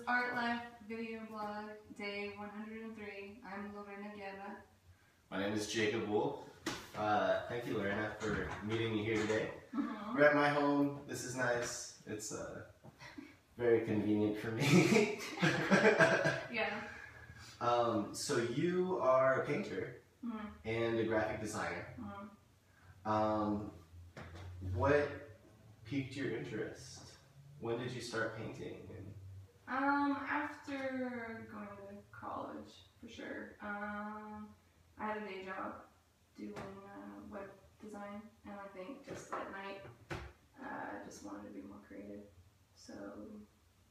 Art Life Video Blog, day 103. I'm Lorena Guerra. My name is Jacob Wolf. Thank you, Lorena, for meeting me here today. We're at my home. This is nice. It's very convenient for me. Yeah. So you are a painter and a graphic designer. What piqued your interest? When did you start painting? After going to college, for sure. I had a day job doing web design, and I think just at night, I just wanted to be more creative. So,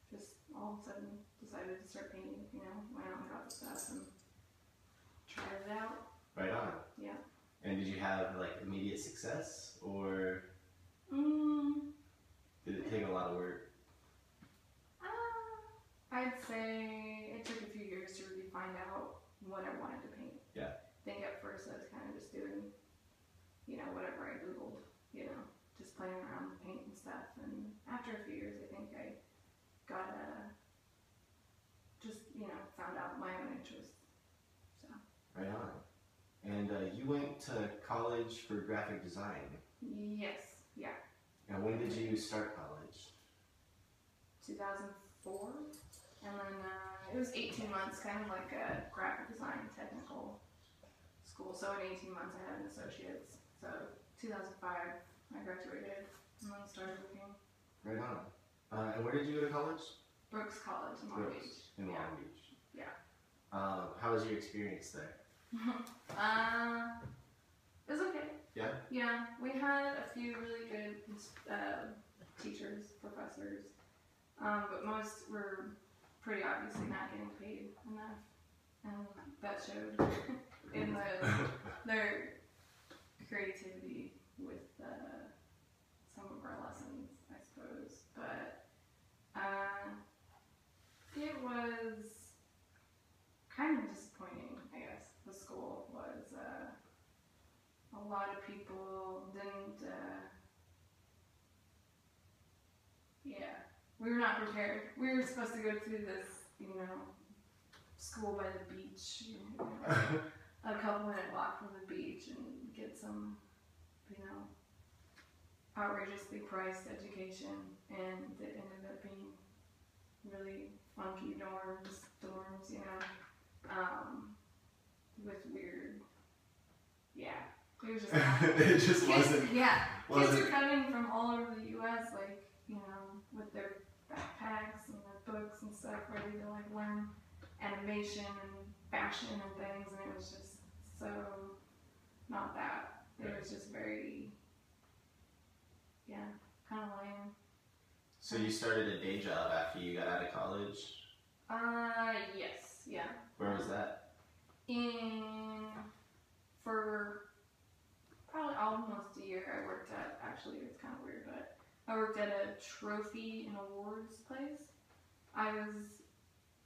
just all of a sudden decided to start painting. You know, went out and got the stuff and tried it out. Right on. Yeah. And did you have like immediate success, or did it take a lot of work? I'd say it took a few years to really find out what I wanted to paint. Yeah. I think at first I was kind of just doing, you know, whatever I Googled, you know, just playing around with paint and stuff. And after a few years, I think I got just, you know, found out my own interests. So. Right on. And you went to college for graphic design. Yes. Yeah. And when did you start college? 2004. And then it was 18 months, kind of like a graphic design technical school. So in 18 months I had an associate's. So 2005 I graduated and then started working. Right on. And where did you go to college? Brooks College in Long Beach. In Long Beach. Yeah. How was your experience there? It was okay. Yeah? Yeah. We had a few really good teachers, professors, but most were pretty obviously not getting paid enough, and that showed in their creativity with some of our lessons, I suppose. But it was kind of disappointing, I guess. The school was a lot of people didn't. We were not prepared. We were supposed to go to this, you know, school by the beach, you know, a couple-minute walk from the beach and get some, you know, outrageously priced education, and it ended up being really funky dorms, you know, with weird, it was just not, it just wasn't. Yeah, kids are coming from all over the U.S., like, you know, with their backpacks and their books and stuff, ready to like learn animation and fashion and things, and it was just so not that. It was just very, kind of lame. So you started a day job after you got out of college? Yes, yeah. Where was that? For probably almost a year, I worked at, actually it's kind of weird, but I worked at a trophy and awards place. I was,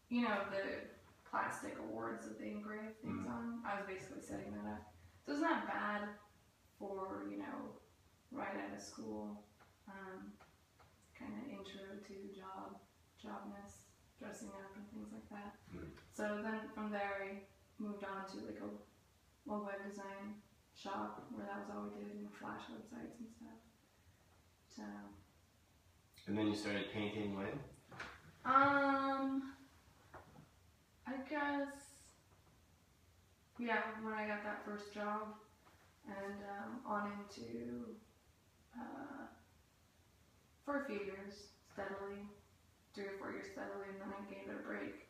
you know, the plastic awards that they engrave things on. I was basically setting that up. So it's not bad for, you know, right out of school, kind of intro to jobness, dressing up and things like that. So then from there I moved on to like a web design shop where that was all we did, and Flash websites and stuff. So. And then you started painting when? I guess, when I got that first job, and on into, for a few years, steadily, 3 or 4 years steadily, and then I gave it a break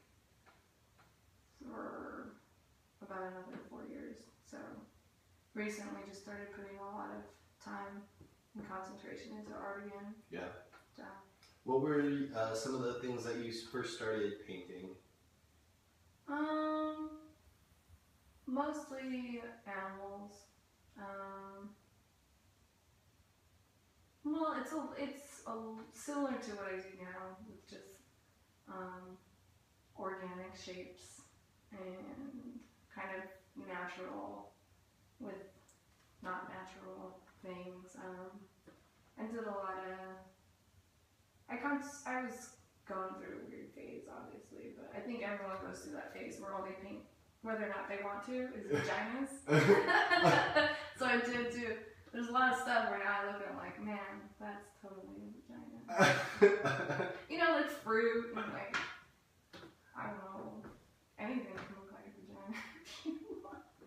for about another 4 years. So recently just started putting a lot of time and concentration into art again. Yeah. So. What were some of the things that you first started painting? Mostly animals. Well, it's similar to what I do now, with just organic shapes and kind of natural with not natural things. I did a lot of. I was going through a weird phase, obviously. goes through that phase where all they paint, whether or not they want to, is vaginas. So I did do. There's a lot of stuff where now I look at it like, man, that's totally a vagina. You know, like fruit and like, I don't know, anything can look like a vagina.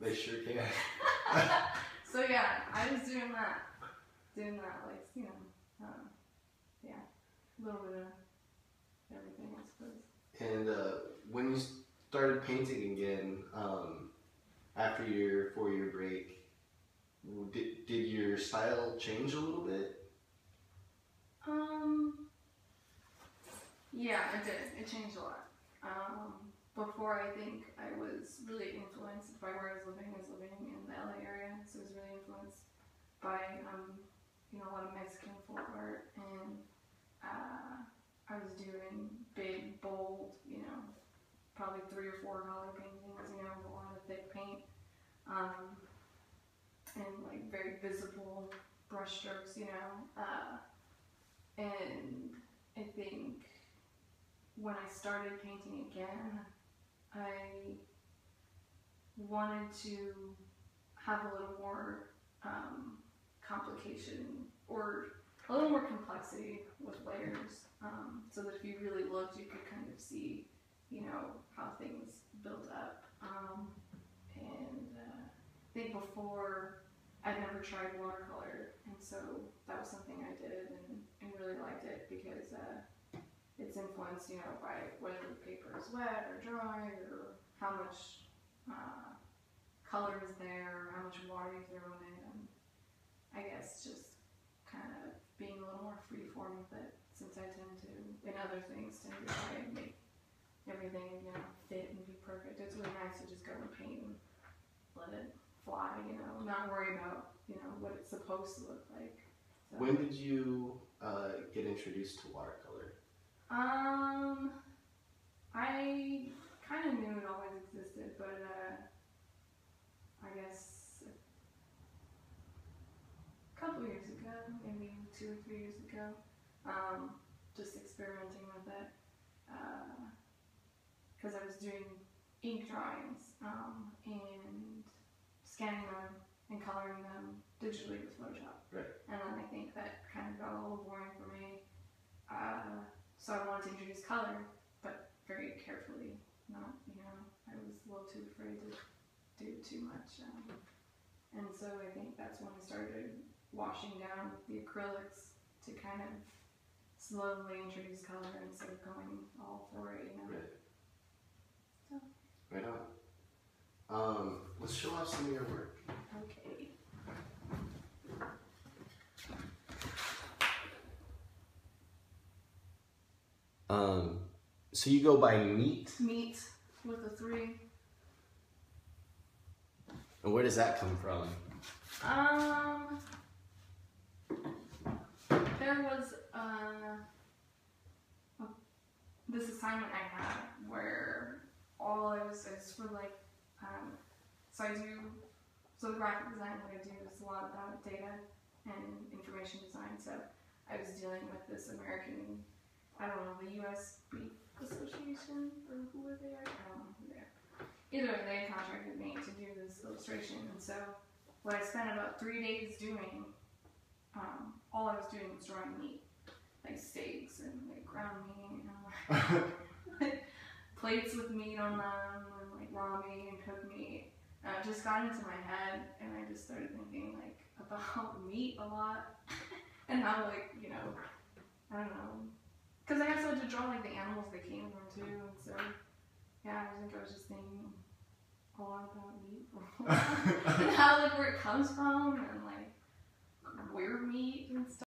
They sure can. So yeah, I was doing that, like, you know, yeah, a little bit of everything, I suppose. And when you started painting again, after your 4-year break, did your style change a little bit? Yeah, it did. It changed a lot. Before, I think I was really influenced by where I was living. I was living in the LA area, so I was really influenced by, you know, a lot of Mexican folk art, and I was doing big, bold, you know, probably 3 or 4 color paintings, you know, with a lot of thick paint, and like very visible brush strokes, you know, and I think when I started painting again, I wanted to have a little more complication or a little more complexity with layers, so that if you really looked, you could kind of see, you know, how things built up. And I think before I'd never tried watercolor, and so that was something I did and really liked it because it's influenced, you know, by whether the paper is wet or dry or how much color is there or how much water you throw in it, and I guess just kind of being a little more freeform with it, since I tend to, in other things, tend to try and make everything, you know, fit and be perfect. It's really nice to just go and paint and let it fly, you know, not worry about, you know, what it's supposed to look like. So. When did you get introduced to watercolor? I kind of knew it always existed, but I guess a couple years ago, maybe 2 or 3 years ago, just experimenting with it, because I was doing ink drawings and scanning them and coloring them digitally with Photoshop. Right. And then I think that kind of got a little boring for me. So I wanted to introduce color, but very carefully. Not, you know, I was a little too afraid to do too much. And so I think that's when I started washing down the acrylics to kind of slowly introduce color instead of going all for it, you know. Right. So. Right on. Let's show off some of your work. Okay. So you go by Meat? Meat with a 3. And where does that come from? There was this assignment I had where all I was is for like, so the graphic design that I do is a lot about data and information design. So I was dealing with this American, I don't know, the U.S. Beef Association, or who are they? I don't know who they are. Either way, they contracted me to do this illustration, and so what I spent about 3 days doing, all I was doing was drawing meat, like steaks and like ground meat, and like plates with meat on them, and like raw meat and cooked meat. And it just got into my head, and I just started thinking like about meat a lot, and how, like, you know, I don't know, because I also had to draw like the animals they came from too, and so yeah, I think I was just thinking a lot about meat and how, like, where it comes from and like weird meat and stuff.